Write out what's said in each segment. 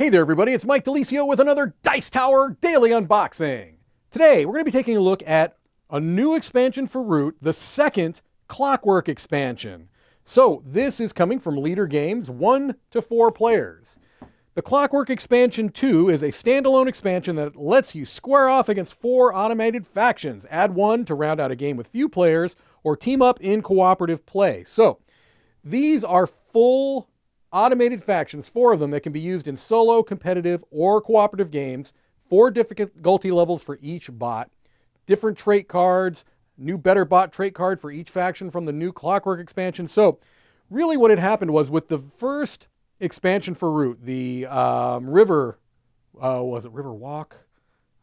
Hey there everybody, it's Mike DeLisio with another Dice Tower Daily Unboxing. Today we're going to be taking a look at a new expansion for Root, the second Clockwork expansion. So this is coming from Leader Games, 1 to 4 players. The Clockwork expansion 2 is a standalone expansion that lets you square off against 4 automated factions. Add 1 to round out a game with few players or team up in cooperative play. So these are full automated factions, 4 of them, that can be used in solo, competitive, or cooperative games. 4 difficulty levels for each bot. Different trait cards, new better bot trait card for each faction from the new Clockwork expansion. So really what had happened was with the first expansion for Root, the River Walk?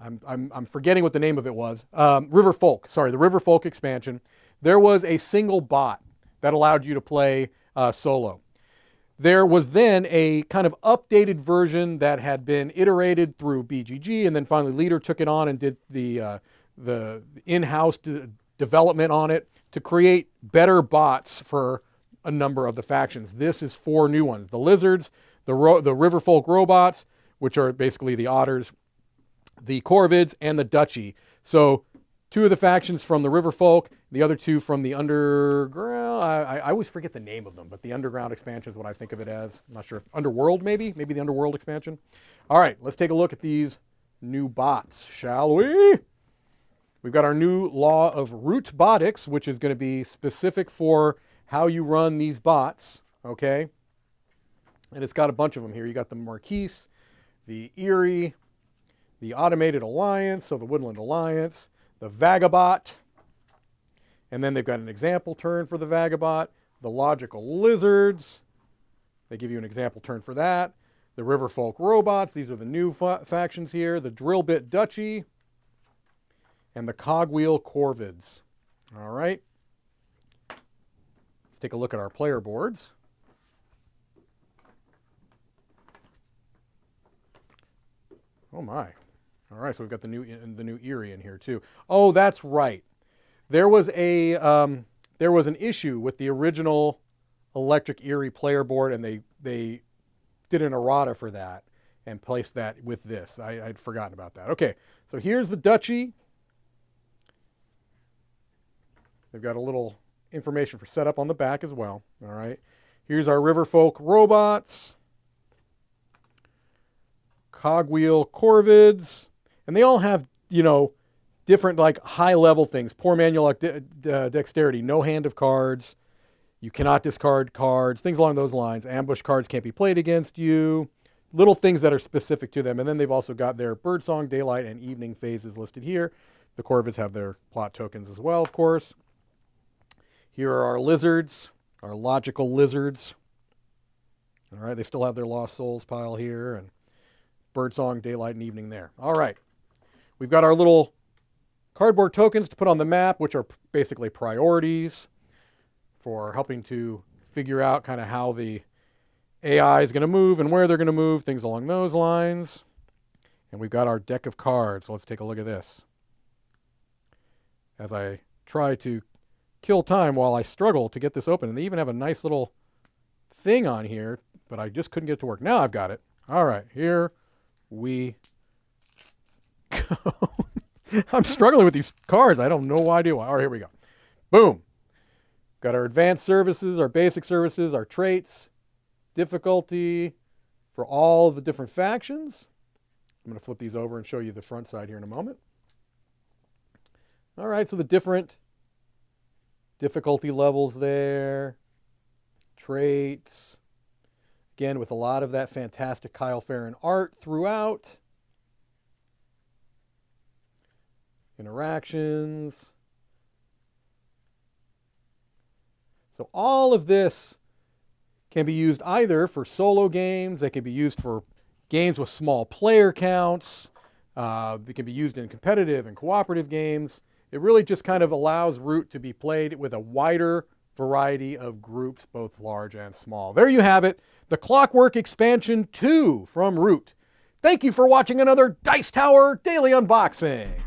I'm forgetting what the name of it was. River Folk, sorry, the River Folk expansion. There was a single bot that allowed you to play solo. There was then a kind of updated version that had been iterated through BGG, and then finally Leader took it on and did the in-house development on it to create better bots for a number of the factions. This is 4 new ones: the Lizards, the Riverfolk robots, which are basically the otters, the Corvids, and the Duchy. So 2 of the factions from the Riverfolk, the other 2 from the Underground. I always forget the name of them, but the Underground expansion is what I think of it as. I'm not sure. Underworld, maybe the Underworld expansion. All right, let's take a look at these new bots, shall we? We've got our new law of Rootbotics, which is going to be specific for how you run these bots, okay? And it's got a bunch of them here. You got the Marquise, the Erie, the Automated Alliance, so the Woodland Alliance, the Vagabot, and then they've got an example turn for the Vagabot, the Logical Lizards, they give you an example turn for that, the Riverfolk Robots, these are the new factions here, the Drillbit Duchy, and the Cogwheel Corvids. All right, let's take a look at our player boards. Oh my. All right, so we've got the new Erie in here too. Oh, that's right. There was an issue with the original Electric Erie player board, and they did an errata for that and placed that with this. I'd forgotten about that. Okay, so here's the Duchy. They've got a little information for setup on the back as well. All right, here's our Riverfolk robots, Cogwheel Corvids. And they all have, different like high-level things. Poor manual dexterity, no hand of cards. You cannot discard cards, things along those lines. Ambush cards can't be played against you. Little things that are specific to them. And then they've also got their birdsong, daylight, and evening phases listed here. The Corvids have their plot tokens as well, of course. Here are our lizards, our logical lizards. All right, they still have their Lost Souls pile here, and birdsong, daylight, and evening there. All right. We've got our little cardboard tokens to put on the map, which are basically priorities for helping to figure out kind of how the AI is going to move and where they're going to move, things along those lines. And we've got our deck of cards. Let's take a look at this. As I try to kill time while I struggle to get this open. And they even have a nice little thing on here, but I just couldn't get it to work. Now I've got it. All right, here we go. I'm struggling with these cards. I don't know why I do. All right, here we go. Boom. Got our advanced services, our basic services, our traits, difficulty for all of the different factions. I'm going to flip these over and show you the front side here in a moment. All right, so the different difficulty levels there, traits. Again, with a lot of that fantastic Kyle Farron art throughout. Interactions. So all of this can be used either for solo games, they can be used for games with small player counts, they can be used in competitive and cooperative games. It really just kind of allows Root to be played with a wider variety of groups, both large and small. There you have it, the Clockwork Expansion 2 from Root. Thank you for watching another Dice Tower Daily Unboxing.